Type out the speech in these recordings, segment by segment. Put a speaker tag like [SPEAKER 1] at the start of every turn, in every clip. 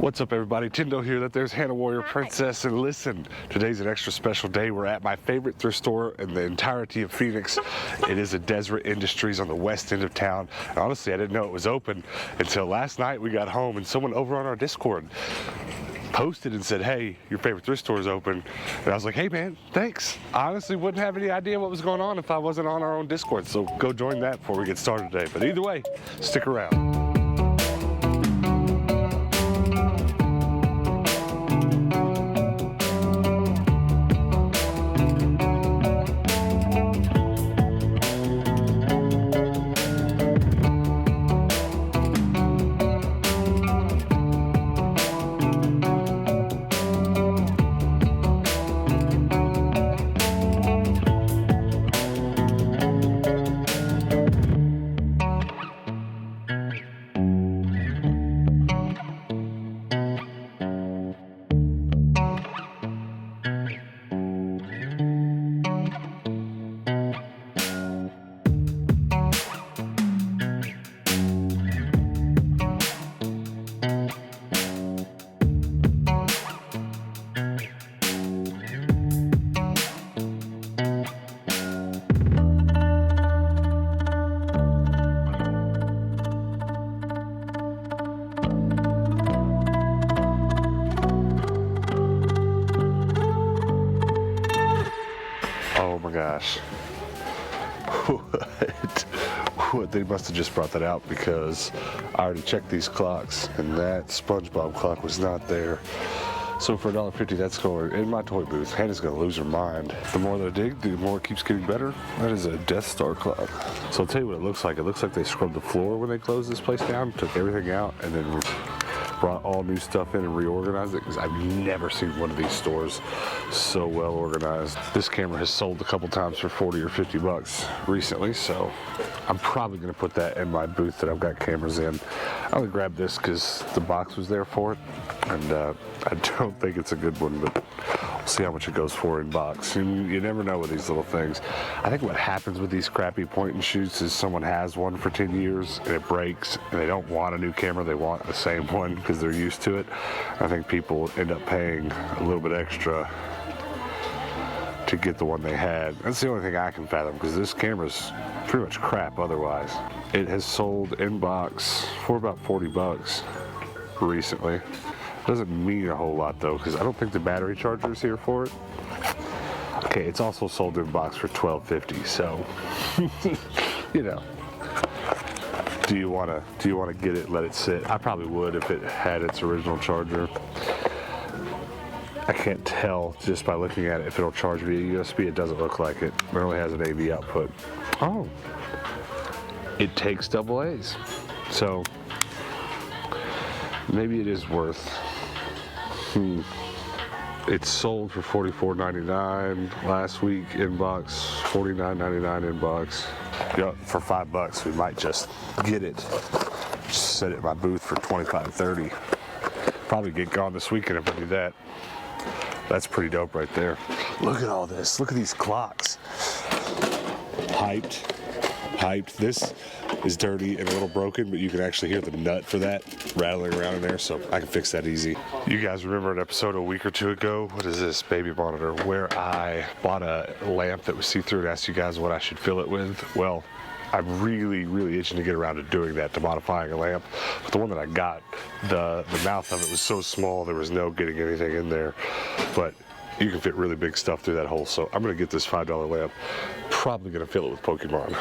[SPEAKER 1] What's up, everybody? Tindo here. There's Hannah Warrior Princess, and listen, today's an extra special day. We're at my favorite thrift store in the entirety of Phoenix. It is a Deseret Industries on the west end of town. And honestly, I didn't know it was open until last night. We got home and someone over on our Discord posted and said, hey, your favorite thrift store is open. And I was like, hey man, thanks. I honestly wouldn't have any idea what was going on if I wasn't on our own Discord. So go join that before we get started today. But either way, stick around. Oh my gosh. What? They must have just brought that out because I already checked these clocks and that SpongeBob clock was not there. So for $1.50, that's going in my toy booth. Hannah's gonna lose her mind. The more that I dig, the more it keeps getting better. That is a Death Star clock. So I'll tell you what it looks like. It looks like they scrubbed the floor when they closed this place down, took everything out, and then brought all new stuff in and reorganized it, because I've never seen one of these stores so well organized. This camera has sold a couple times for 40 or 50 bucks recently, so I'm probably gonna put that in my booth that I've got cameras in. I only grabbed this because the box was there for it, and I don't think it's a good one, but we'll see how much it goes for in box. And you never know with these little things. I think what happens with these crappy point and shoots is someone has one for 10 years and it breaks and they don't want a new camera, they want the same one because they're used to it. I think people end up paying a little bit extra to get the one they had. That's the only thing I can fathom, because this camera's pretty much crap otherwise. It has sold in box for about 40 bucks recently. Doesn't mean a whole lot though, because I don't think the battery charger is here for it. Okay, it's also sold in box for $12.50, so you know. Do you want to get it, let it sit? I probably would if it had its original charger. I can't tell just by looking at it if it'll charge via USB. It doesn't look like it. It only has an AV output. Oh, it takes AA's. So maybe it is worth. It's sold for $44.99 last week in box, $49.99 in box. Yep, for $5 we might just get it. Just set it in my booth for $25.30. Probably get gone this weekend if I do that. That's pretty dope right there. Look at all this. Look at these clocks. Hyped. This is dirty and a little broken, but you can actually hear the nut for that rattling around in there, so I can fix that easy. You guys remember an episode a week or two ago? What is this baby monitor? Where I bought a lamp that was see-through and asked you guys what I should fill it with. Well, I'm really itching to get around to doing that, to modifying a lamp. But the one that I got, the mouth of it was so small there was no getting anything in there. But you can fit really big stuff through that hole, so I'm gonna get this $5 lamp. Probably gonna fill it with Pokemon.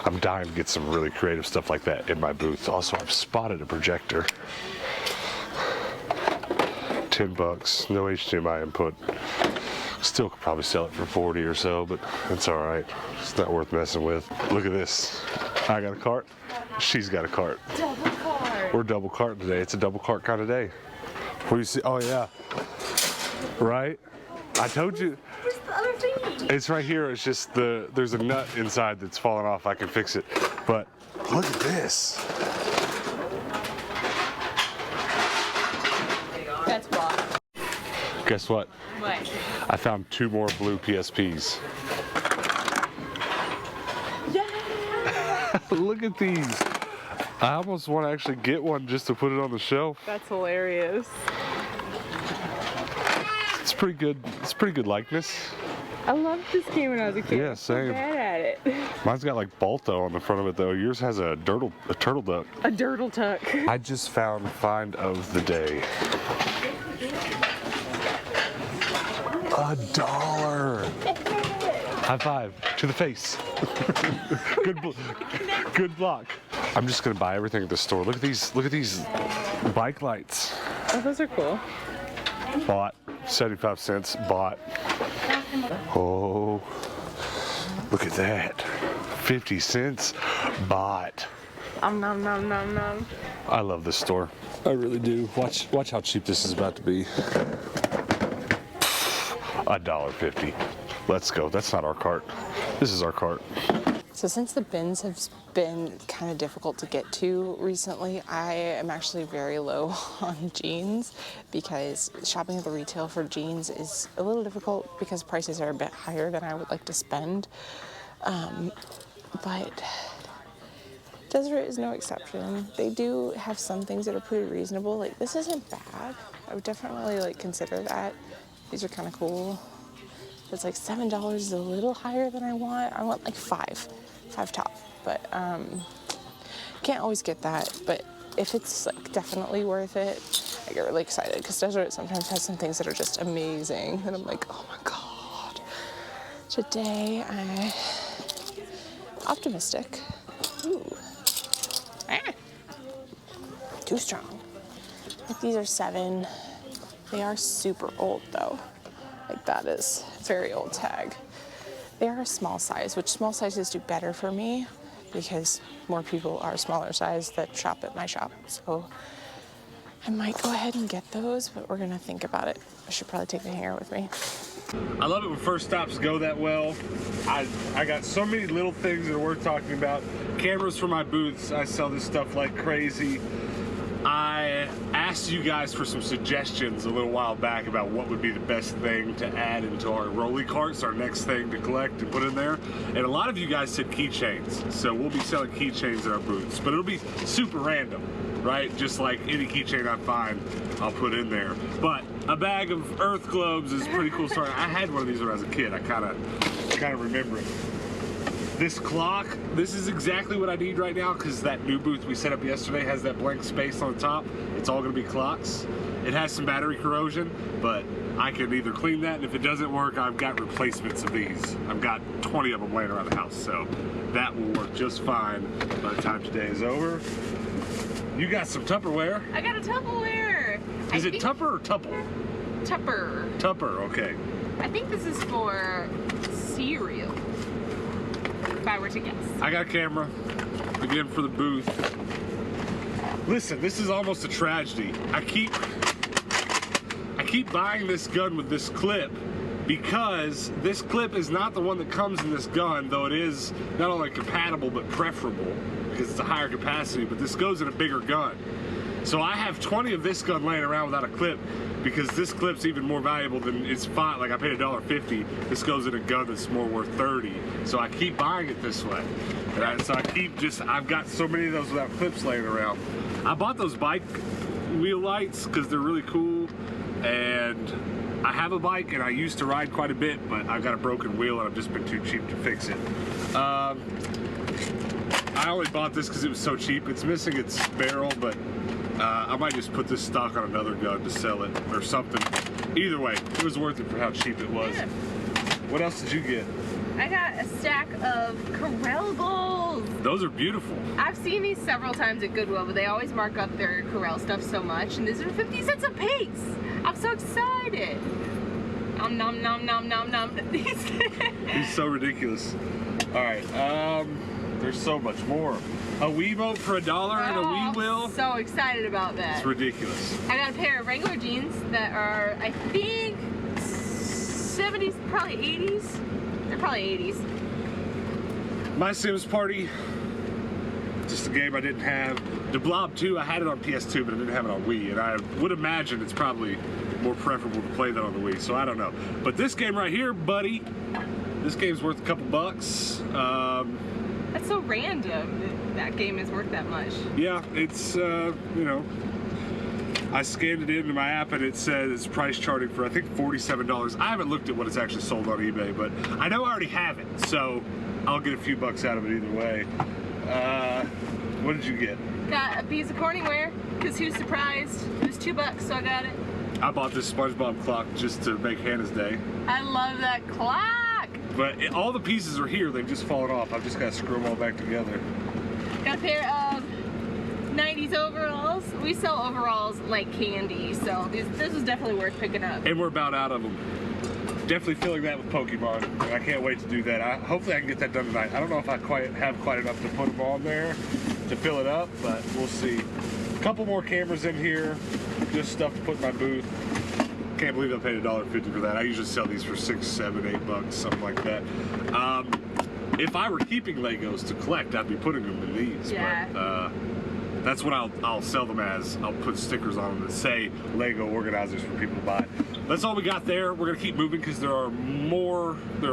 [SPEAKER 1] I'm dying to get some really creative stuff like that in my booth. Also, I've spotted a projector. 10 bucks, no HDMI input. Still could probably sell it for 40 or so, but it's all right. It's not worth messing with. Look at this. I got a cart. She's got a cart.
[SPEAKER 2] Double cart.
[SPEAKER 1] We're double carting today. It's a double cart kind of day. What do you see? Oh yeah. Right? I told you.
[SPEAKER 2] Where's the other thingy?
[SPEAKER 1] It's right here. It's just there's a nut inside that's fallen off. I can fix it. But look at this.
[SPEAKER 2] That's blocked.
[SPEAKER 1] Guess what?
[SPEAKER 2] What?
[SPEAKER 1] I found 2 more blue PSPs.
[SPEAKER 2] Yeah!
[SPEAKER 1] Look at these. I almost want to actually get one just to put it on the shelf.
[SPEAKER 2] That's hilarious.
[SPEAKER 1] It's pretty good. It's pretty good likeness.
[SPEAKER 2] I loved this game when I was a kid.
[SPEAKER 1] Yeah,
[SPEAKER 2] I'm so
[SPEAKER 1] same.
[SPEAKER 2] bad at it.
[SPEAKER 1] Mine's got like Balto on the front of it though. Yours has a turtle duck.
[SPEAKER 2] A dirtle tuck.
[SPEAKER 1] I just found find of the day. $1. High five to the face. Good block. I'm just gonna buy everything at the store. Look at these bike lights.
[SPEAKER 2] Oh, those are cool.
[SPEAKER 1] Bought 75 cents. Bought. Oh, look at that. 50 cents. Bought.
[SPEAKER 2] Nom nom nom nom.
[SPEAKER 1] I love this store. I really do. Watch how cheap this is about to be. $1.50. Let's go. That's not our cart. This is our cart.
[SPEAKER 3] So since the bins have been kind of difficult to get to recently, I am actually very low on jeans because shopping at the retail for jeans is a little difficult because prices are a bit higher than I would like to spend. But Deseret is no exception. They do have some things that are pretty reasonable. Like, this isn't bad. I would definitely like consider that. These are kind of cool. It's like $7 is a little higher than I want. I want like five top, but can't always get that. But if it's like definitely worth it, I get really excited because Deseret sometimes has some things that are just amazing, and I'm like, oh my god. Today I'm optimistic. Ooh. Ah. Too strong. Like, these are 7. They are super old though. Like, that is a very old tag. They are a small size, which small sizes do better for me because more people are smaller size that shop at my shop. So I might go ahead and get those, but we're gonna think about it. I should probably take the hanger with me.
[SPEAKER 1] I love it when first stops go that well. I got so many little things that are worth talking about. Cameras for my booths. I sell this stuff like crazy. I asked you guys for some suggestions a little while back about what would be the best thing to add into our rolly carts, our next thing to collect and put in there. And a lot of you guys said keychains. So we'll be selling keychains at our booths, but it'll be super random, right? Just like any keychain I find, I'll put in there. But a bag of earth globes is pretty cool. Sorry, I had one of these when I was a kid. I kind of remember it. This clock, this is exactly what I need right now because that new booth we set up yesterday has that blank space on the top. It's all going to be clocks. It has some battery corrosion, but I can either clean that, and if it doesn't work, I've got replacements of these. I've got 20 of them laying around the house, so that will work just fine by the time today is over. You got some Tupperware.
[SPEAKER 2] I got a Tupperware.
[SPEAKER 1] Is it Tupper or Tupple?
[SPEAKER 2] Tupper.
[SPEAKER 1] Tupper, okay.
[SPEAKER 2] I think this is for cereal. If I were to guess.
[SPEAKER 1] I got a camera, again for the booth. Listen, this is almost a tragedy. I keep buying this gun with this clip because this clip is not the one that comes in this gun, though it is not only compatible but preferable because it's a higher capacity, but this goes in a bigger gun. So I have 20 of this gun laying around without a clip because this clip's even more valuable than it's fine. Like, I paid $1.50. This goes in a gun that's more worth $30. So I keep buying it this way. So I've got so many of those without clips laying around. I bought those bike wheel lights because they're really cool. And I have a bike and I used to ride quite a bit, but I've got a broken wheel and I've just been too cheap to fix it. I only bought this because it was so cheap. It's missing its barrel, but I might just put this stock on another gun to sell it or something. Either way, it was worth it for how cheap it was.
[SPEAKER 2] Yeah.
[SPEAKER 1] What else did you get?
[SPEAKER 2] I got a stack of Corel Goals.
[SPEAKER 1] Those are beautiful.
[SPEAKER 2] I've seen these several times at Goodwill, but they always mark up their Corel stuff so much, and these are 50 cents a piece. I'm so excited. Nom nom nom nom nom nom.
[SPEAKER 1] He's so ridiculous. All right, there's so much more. A Wiimote for $1 and a Wii Wheel.
[SPEAKER 2] I'm so excited about that.
[SPEAKER 1] It's ridiculous.
[SPEAKER 2] I got a pair of Wrangler jeans that are, I think, 70s, probably 80s. They're probably 80s.
[SPEAKER 1] My Sims Party, just a game I didn't have. The Blob 2, I had it on PS2, but I didn't have it on Wii, and I would imagine it's probably more preferable to play that on the Wii, so I don't know. But this game right here, buddy, this game's worth a couple bucks.
[SPEAKER 2] I That's so random that game is worth that much.
[SPEAKER 1] Yeah, it's, you know, I scanned it into my app and it says it's price charting for, I think, $47. I haven't looked at what it's actually sold on eBay, but I know I already have it, so I'll get a few bucks out of it either way. What did you get?
[SPEAKER 2] Got a piece of Corningware, because who's surprised? It was $2, so I got it.
[SPEAKER 1] I bought this SpongeBob clock just to make Hannah's day.
[SPEAKER 2] I love that clock!
[SPEAKER 1] But all the pieces are here, they've just fallen off. I've just got to screw them all back together.
[SPEAKER 2] Got a pair of 90s overalls. We sell overalls like candy, so this was definitely worth picking up.
[SPEAKER 1] And we're about out of them. Definitely feeling that with Pokemon. And I can't wait to do that. Hopefully I can get that done tonight. I don't know if I have quite enough to put them on there to fill it up, but we'll see. A couple more cameras in here, just stuff to put in my booth. Can't believe I paid $1.50 for that. I usually sell these for $6, $7, $8, something like that. If I were keeping Legos to collect, I'd be putting them in these.
[SPEAKER 2] Yeah.
[SPEAKER 1] But that's what I'll sell them as. I'll put stickers on them that say Lego organizers for people to buy. That's all we got there. We're gonna keep moving because there are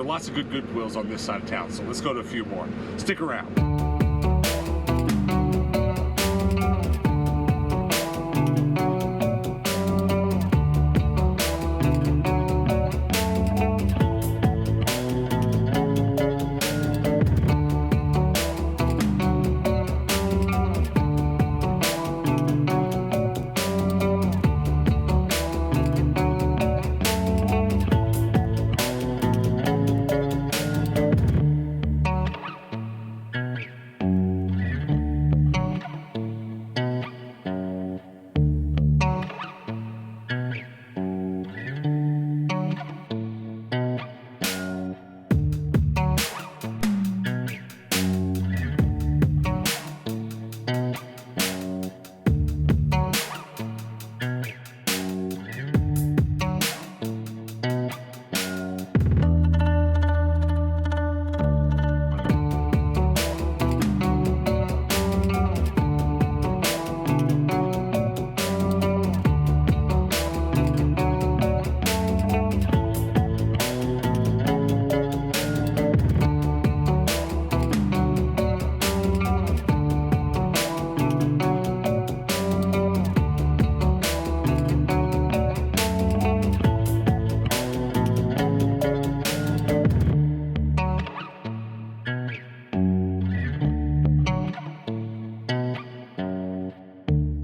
[SPEAKER 1] lots of good Goodwills on this side of town. So let's go to a few more. Stick around.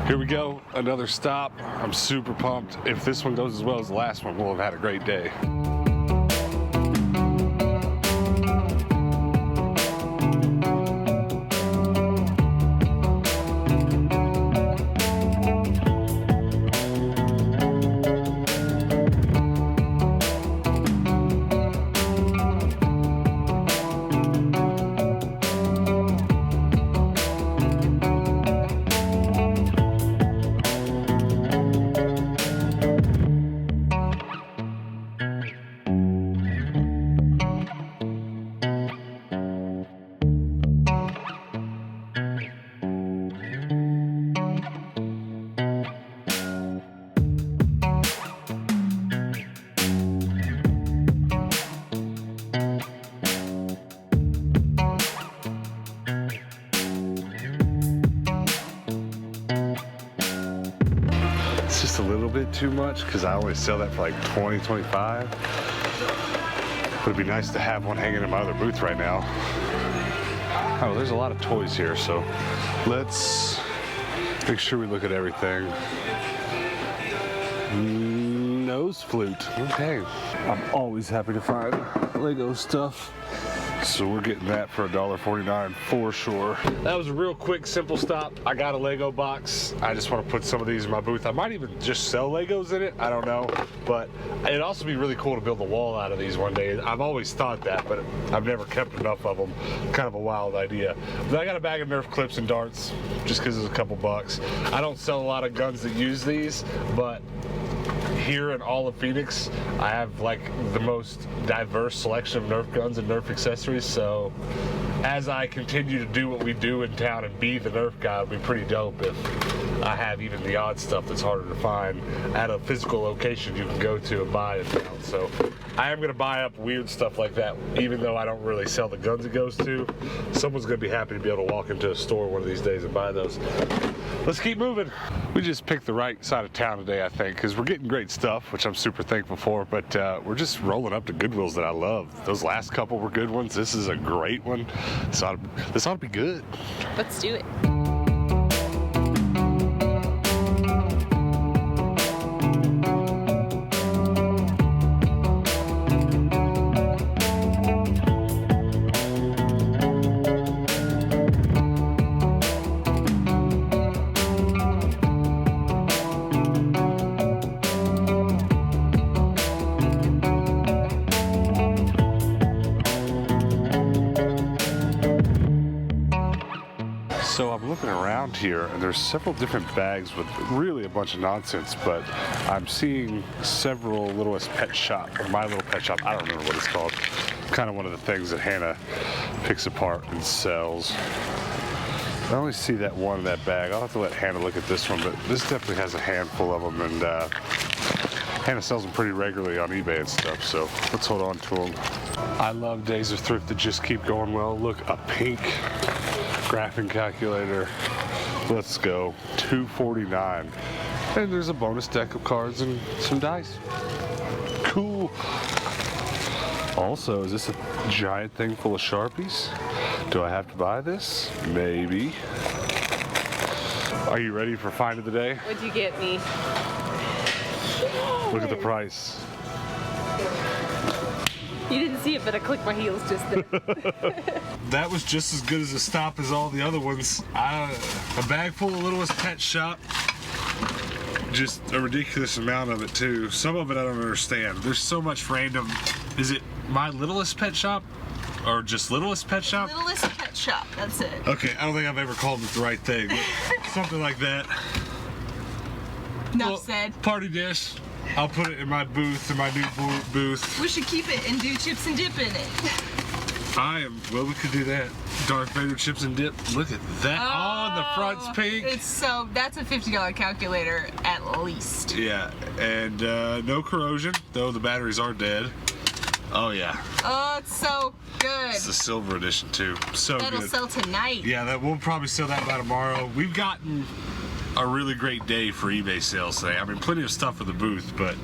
[SPEAKER 1] Here we go, another stop. I'm super pumped. If this one goes as well as the last one, we'll have had a great day. It's just a little bit too much because I always sell that for like $20, $25. But it'd be nice to have one hanging in my other booth right now. Oh, there's a lot of toys here, so let's make sure we look at everything. Nose flute. Okay. I'm always happy to find Lego stuff. So we're getting that for $1.49 for sure. That was a real quick, simple stop. I got a Lego box. I just want to put some of these in my booth. I might even just sell Legos in it. I don't know. But it'd also be really cool to build a wall out of these one day. I've always thought that, but I've never kept enough of them. Kind of a wild idea. But I got a bag of Nerf clips and darts just because it's a couple bucks. I don't sell a lot of guns that use these, but here in all of Phoenix, I have like the most diverse selection of Nerf guns and Nerf accessories, so as I continue to do what we do in town and be the Nerf guy, it'd be pretty dope if I have even the odd stuff that's harder to find at a physical location you can go to and buy it now. So I am going to buy up weird stuff like that, even though I don't really sell the guns it goes to. Someone's going to be happy to be able to walk into a store one of these days and buy those. Let's keep moving. We just picked the right side of town today, I think, because we're getting great stuff, which I'm super thankful for, but we're just rolling up to Goodwills that I love. Those last couple were good ones. This is a great one. This ought to be good.
[SPEAKER 2] Let's do it.
[SPEAKER 1] So I'm looking around here and there's several different bags with really a bunch of nonsense, but I'm seeing several Littlest Pet Shop, or My Little Pet Shop, I don't remember what it's called. Kind of one of the things that Hannah picks apart and sells. I only see that one in that bag. I'll have to let Hannah look at this one, but this definitely has a handful of them, and Hannah sells them pretty regularly on eBay and stuff, so let's hold on to them. I love days of thrift that just keep going well. Look, a pink graphing calculator. Let's go. $2.49. And there's a bonus deck of cards and some dice. Cool. Also, is this a giant thing full of Sharpies? Do I have to buy this? Maybe. Are you ready for find of the day?
[SPEAKER 2] What'd you get me?
[SPEAKER 1] Look at the price.
[SPEAKER 2] You didn't see it, but I clicked my heels just then.
[SPEAKER 1] That was just as good as a stop as all the other ones. A bag full of Littlest Pet Shop. Just a ridiculous amount of it too. Some of it I don't understand. There's so much random. Is it My Littlest Pet Shop? Or just Littlest Pet Shop?
[SPEAKER 2] Littlest Pet Shop, that's it.
[SPEAKER 1] Okay, I don't think I've ever called it the right thing. Something like that.
[SPEAKER 2] Enough said.
[SPEAKER 1] Party dish. I'll put it in my booth, in my new booth.
[SPEAKER 2] We should keep it and do chips and dip in it.
[SPEAKER 1] Well, we could do that. Darth Vader chips and dip. Look at that. Oh, the front's pink.
[SPEAKER 2] That's a $50 calculator at least.
[SPEAKER 1] Yeah, and no corrosion, though the batteries are dead. Oh, yeah.
[SPEAKER 2] Oh, it's so good.
[SPEAKER 1] It's the silver edition, too. So
[SPEAKER 2] That'll
[SPEAKER 1] good.
[SPEAKER 2] sell tonight.
[SPEAKER 1] Yeah, we'll probably sell that by tomorrow. We've gotten a really great day for eBay sales today. I mean, plenty of stuff for the booth, but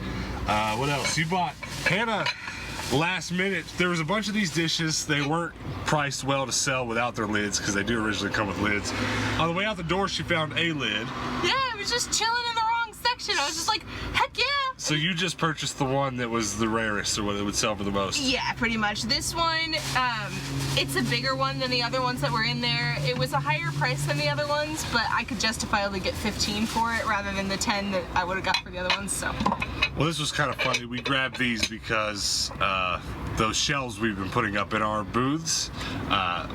[SPEAKER 1] what else? You bought, Hannah, last minute, there was a bunch of these dishes. They weren't priced well to sell without their lids because they do originally come with lids. On the way out the door, she found a lid.
[SPEAKER 2] Yeah, it was just chilling in the wrong section. I was just like, heck yeah.
[SPEAKER 1] So you just purchased the one that was the rarest, or what it would sell for the most?
[SPEAKER 2] Yeah, pretty much. This one, it's a bigger one than the other ones that were in there. It was a higher price than the other ones, but I could justifiably get 15 for it rather than the 10 that I would have got for the other ones, so.
[SPEAKER 1] Well, this was kind of funny. We grabbed these because those shelves we've been putting up in our booths,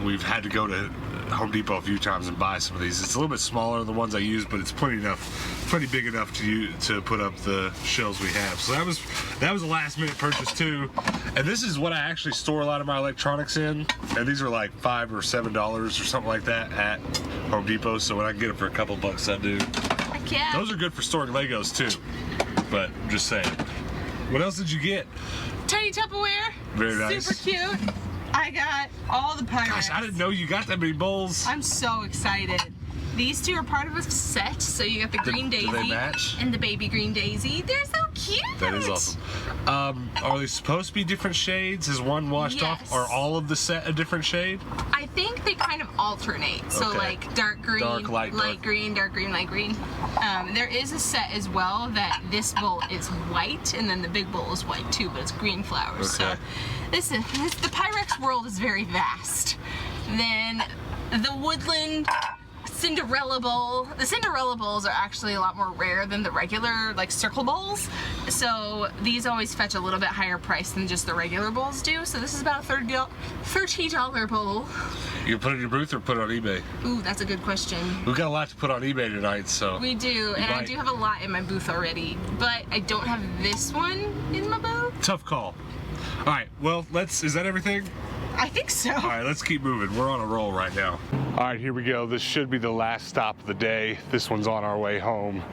[SPEAKER 1] we've had to go to Home Depot a few times and buy some of these. It's a little bit smaller than the ones I use, but it's plenty big enough to put up the shelves we have. So that was a last minute purchase too. And this is what I actually store a lot of my electronics in. And these are like $5 or $7 or something like that at Home Depot. So when I can get them for a couple bucks, I do.
[SPEAKER 2] Heck yeah.
[SPEAKER 1] Those are good for storing Legos too. But just saying. What else did you get?
[SPEAKER 2] Tiny Tupperware.
[SPEAKER 1] Very nice.
[SPEAKER 2] Super cute. I got all the Pyrex.
[SPEAKER 1] Gosh, I didn't know you got that many bowls.
[SPEAKER 2] I'm so excited. These two are part of a set, so you got the green daisy
[SPEAKER 1] do they match?
[SPEAKER 2] And the baby green daisy. They're so cute.
[SPEAKER 1] That is awesome. Are they supposed to be different shades? Is one washed off?
[SPEAKER 2] Yes.
[SPEAKER 1] Are all of the set a different shade?
[SPEAKER 2] I think they kind of alternate. So
[SPEAKER 1] Okay.
[SPEAKER 2] like dark green,
[SPEAKER 1] Light
[SPEAKER 2] green, dark green, light green. There is a set as well that this bowl is white, and then the big bowl is white too, but it's green flowers.
[SPEAKER 1] Okay.
[SPEAKER 2] So the Pyrex world is very vast. Then the woodland Cinderella bowl. The Cinderella bowls are actually a lot more rare than the regular like circle bowls. So these always fetch a little bit higher price than just the regular bowls do. So this is about a $30 bowl.
[SPEAKER 1] You put it in your booth or put it on eBay?
[SPEAKER 2] Ooh, that's a good question.
[SPEAKER 1] We've got a lot to put on eBay tonight, so.
[SPEAKER 2] We do, and I do have a lot in my booth already, but I don't have this one in my booth.
[SPEAKER 1] Tough call. All right, well, is that everything?
[SPEAKER 2] I think so.
[SPEAKER 1] All right, let's keep moving. We're on a roll right now. All right, here we go. This should be the last stop of the day. This one's on our way home.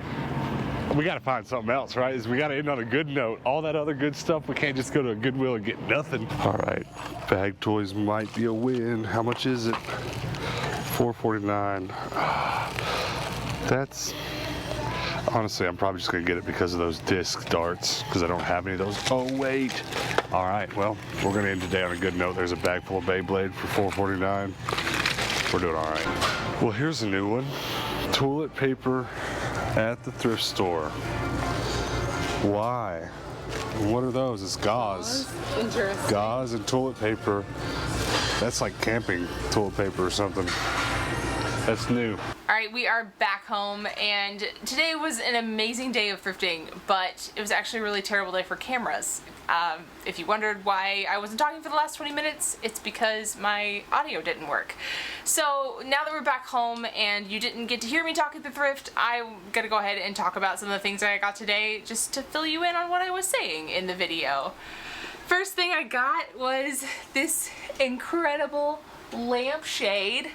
[SPEAKER 1] We gotta find something else, right? We gotta end on a good note. All that other good stuff, we can't just go to a Goodwill and get nothing. All right, bag toys might be a win. How much is it? $4.49. That's, honestly, I'm probably just gonna get it because of those disc darts, because I don't have any of those. Oh wait. All right, well, we're gonna end today on a good note. There's a bag full of Beyblade for $4.49. We're doing all right. Well, here's a new one. Toilet paper at the thrift store. Why? What are those? It's gauze.
[SPEAKER 2] Interesting.
[SPEAKER 1] Gauze and toilet paper. That's like camping toilet paper or something. That's new.
[SPEAKER 2] All right, we are back home, and today was an amazing day of thrifting, but it was actually a really terrible day for cameras. If you wondered why I wasn't talking for the last 20 minutes, it's because my audio didn't work. So now that we're back home and you didn't get to hear me talk at the thrift, I'm gonna go ahead and talk about some of the things that I got today just to fill you in on what I was saying in the video. First thing I got was this incredible lampshade.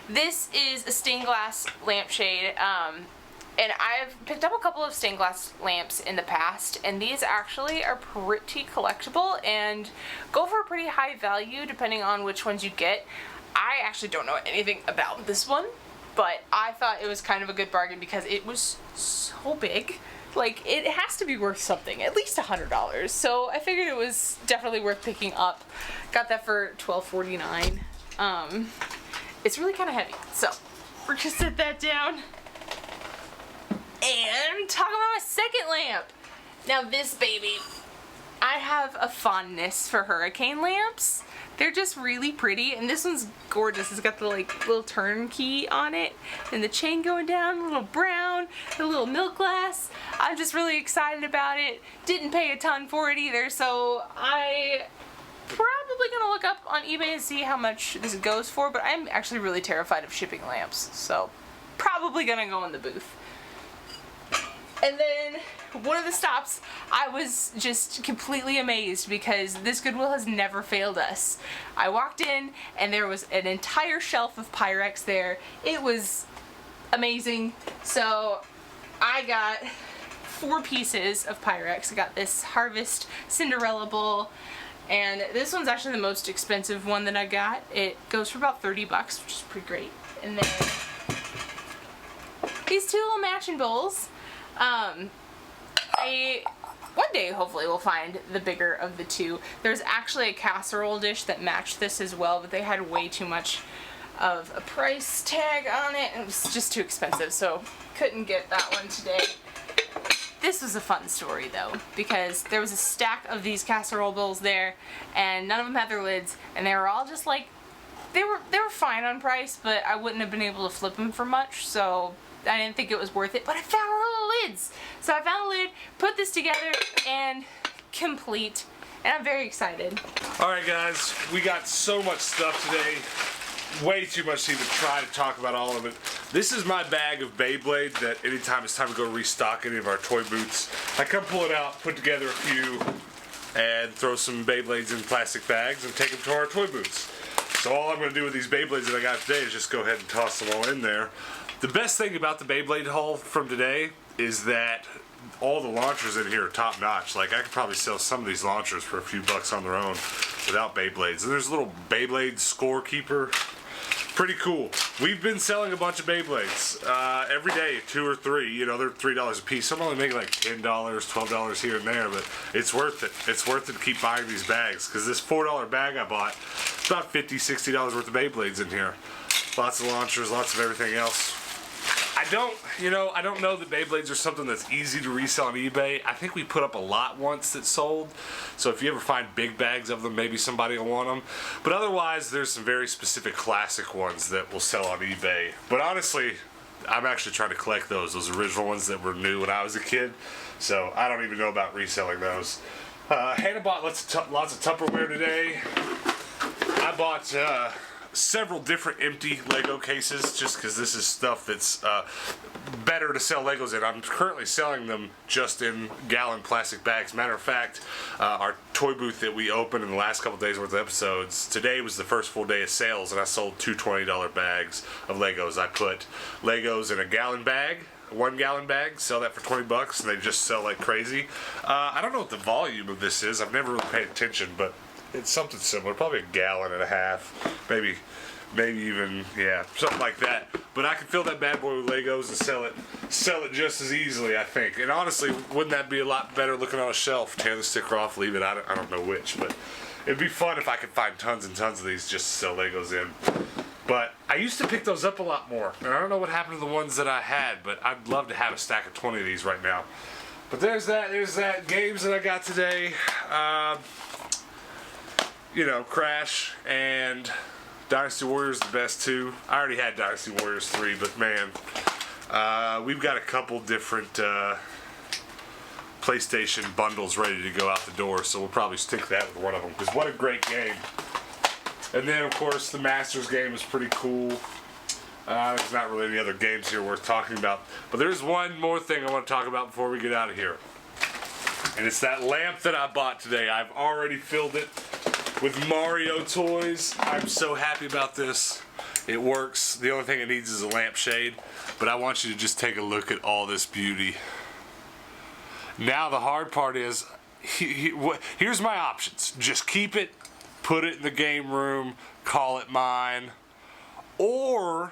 [SPEAKER 2] This is a stained glass lampshade, and I've picked up a couple of stained glass lamps in the past, and these actually are pretty collectible and go for a pretty high value depending on which ones you get. I actually don't know anything about this one, but I thought it was kind of a good bargain because it was so big. Like, it has to be worth something, at least $100. So I figured it was definitely worth picking up. Got that for $12.49. It's really kind of heavy, so we're gonna set that down and talk about my second lamp. Now this baby, I have a fondness for hurricane lamps. They're just really pretty, and this one's gorgeous. It's got the like little turn key on it and the chain going down, a little brown, the little milk glass. I'm just really excited about it. Didn't pay a ton for it either, so I probably gonna look up on eBay and see how much this goes for, but I'm actually really terrified of shipping lamps, so probably gonna go in the booth. And then one of the stops, I was just completely amazed because this Goodwill has never failed us. I walked in and there was an entire shelf of Pyrex there. It was amazing. So I got 4 pieces of Pyrex. I got this Harvest Cinderella bowl, and this one's actually the most expensive one that I got. It goes for about 30 bucks, which is pretty great. And then these 2 little matching bowls. One day hopefully we'll find the bigger of the 2. There's actually a casserole dish that matched this as well, but they had way too much of a price tag on it, and it was just too expensive, so couldn't get that one today. This was a fun story though, because there was a stack of these casserole bowls there, and none of them had their lids, and they were all just like, they were fine on price, but I wouldn't have been able to flip them for much, so I didn't think it was worth it, but I found little lids. So I found a lid, put this together, and complete, and I'm very excited.
[SPEAKER 1] All right, guys, we got so much stuff today. Way too much to even try to talk about all of it. This is my bag of Beyblade that anytime it's time to go restock any of our toy booths, I come pull it out, put together a few, and throw some Beyblades in plastic bags and take them to our toy booths. So all I'm going to do with these Beyblades that I got today is just go ahead and toss them all in there. The best thing about the Beyblade haul from today is that all the launchers in here are top notch. Like, I could probably sell some of these launchers for a few bucks on their own without Beyblades. And there's a little Beyblade scorekeeper. Pretty cool. We've been selling a bunch of Beyblades every day, 2 or 3. You know, they're $3 a piece. I'm only making like $10, $12 here and there, but it's worth it. It's worth it to keep buying these bags, because this $4 bag I bought, it's about $50, $60 worth of Beyblades in here. Lots of launchers, lots of everything else. I don't know that Beyblades are something that's easy to resell on eBay. I think we put up a lot once that sold. So if you ever find big bags of them, maybe somebody will want them. But otherwise, there's some very specific classic ones that will sell on eBay. But honestly, I'm actually trying to collect those original ones that were new when I was a kid. So I don't even know about reselling those. Hannah bought lots of Tupperware today. I bought several different empty Lego cases just because this is stuff that's better to sell Legos in. I'm currently selling them just in gallon plastic bags. Matter of fact, our toy booth that we opened in the last couple days worth of episodes, today was the first full day of sales, and I sold 2 $20 bags of Legos. I put Legos in a gallon bag, 1 gallon bag, sell that for 20 bucks, and they just sell like crazy. I don't know what the volume of this is. I've never really paid attention, but it's something similar, probably 1.5 gallons, maybe even, yeah, something like that. But I can fill that bad boy with Legos and sell it just as easily, I think. And honestly, wouldn't that be a lot better looking on a shelf? Tear the sticker off, leave it. I don't know which, but it'd be fun if I could find tons and tons of these just to sell Legos in. But I used to pick those up a lot more, and I don't know what happened to the ones that I had, but I'd love to have a stack of 20 of these right now. But there's that. Games that I got today. You know, Crash and Dynasty Warriors, the best 2. I already had Dynasty Warriors 3, but man, we've got a couple different PlayStation bundles ready to go out the door, so we'll probably stick that with one of them, because what a great game. And then, of course, the Masters game is pretty cool. There's not really any other games here worth talking about. But there's one more thing I want to talk about before we get out of here. And it's that lamp that I bought today. I've already filled it with Mario toys. I'm so happy about this. It works. The only thing it needs is a lampshade. But I want you to just take a look at all this beauty. Now the hard part is, here's my options. Just keep it, put it in the game room, call it mine. Or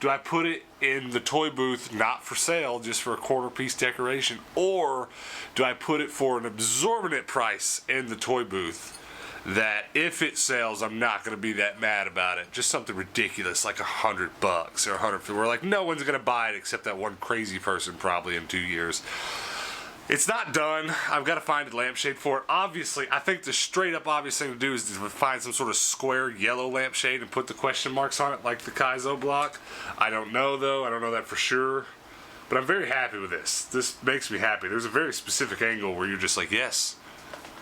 [SPEAKER 1] do I put it in the toy booth, not for sale, just for a quarter piece decoration? Or do I put it for an exorbitant price in the toy booth that if it sells, I'm not going to be that mad about it? Just something ridiculous like $100 or 150. We're like, no one's going to buy it except that one crazy person probably in 2 years. It's not done. I've got to find a lampshade for it. Obviously, I think the straight up obvious thing to do is to find some sort of square yellow lampshade and put the question marks on it like the Kaizo block. I don't know though. I don't know that for sure. But I'm very happy with this. This makes me happy. There's a very specific angle where you're just like, yes,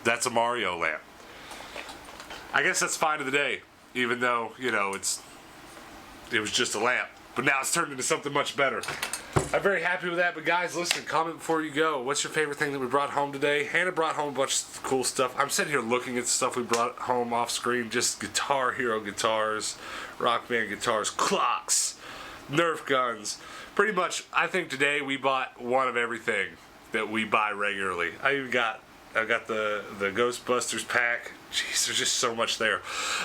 [SPEAKER 1] that's a Mario lamp. I guess that's fine to the day, even though, you know, it was just a lamp. But now it's turned into something much better. I'm very happy with that, but guys, listen, comment before you go. What's your favorite thing that we brought home today? Hannah brought home a bunch of cool stuff. I'm sitting here looking at the stuff we brought home off screen. Just Guitar Hero guitars, Rock Band guitars, clocks, Nerf guns. Pretty much, I think today we bought one of everything that we buy regularly. I've got the Ghostbusters pack. Jeez, there's just so much there.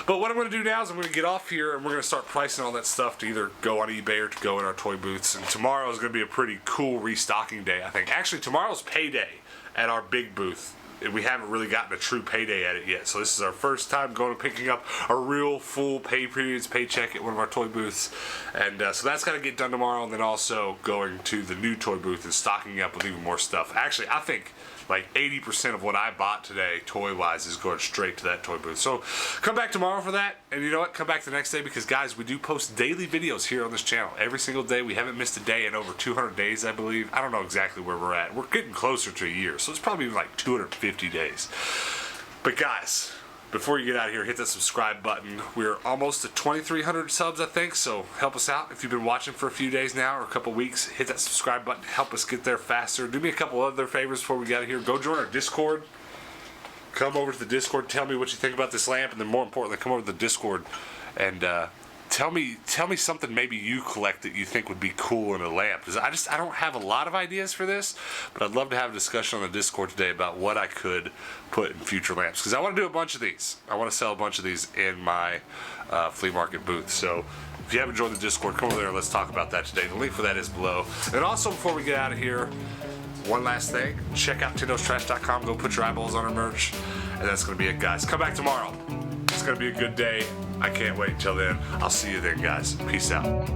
[SPEAKER 1] But what I'm going to do now is I'm going to get off here and we're going to start pricing all that stuff to either go on eBay or to go in our toy booths. And tomorrow is going to be a pretty cool restocking day, I think. Actually, tomorrow's payday at our big booth. We haven't really gotten a true payday at it yet. So this is our first time going and picking up a real full pay periods paycheck at one of our toy booths. And so that's got to get done tomorrow. And then also going to the new toy booth and stocking up with even more stuff. Actually, I think like 80% of what I bought today, toy-wise, is going straight to that toy booth. So come back tomorrow for that. And you know what? Come back the next day because, guys, we do post daily videos here on this channel. Every single day. We haven't missed a day in over 200 days, I believe. I don't know exactly where we're at. We're getting closer to a year. So it's probably like 250 days. But, guys, before you get out of here, hit that subscribe button. We're almost at 2,300 subs, I think, so help us out. If you've been watching for a few days now or a couple weeks, hit that subscribe button. Help us get there faster. Do me a couple other favors before we get out of here. Go join our Discord. Come over to the Discord. Tell me what you think about this lamp, and then more importantly, come over to the Discord and tell me something maybe you collect that you think would be cool in a lamp. Because I don't have a lot of ideas for this, but I'd love to have a discussion on the Discord today about what I could put in future lamps. Because I want to do a bunch of these. I want to sell a bunch of these in my flea market booth. So if you haven't joined the Discord, come over there and let's talk about that today. The link for that is below. And also, before we get out of here, one last thing. Check out Tindo'sTrash.com. Go put your eyeballs on our merch. And that's going to be it, guys. Come back tomorrow. It's going to be a good day. I can't wait until then. I'll see you then, guys. Peace out.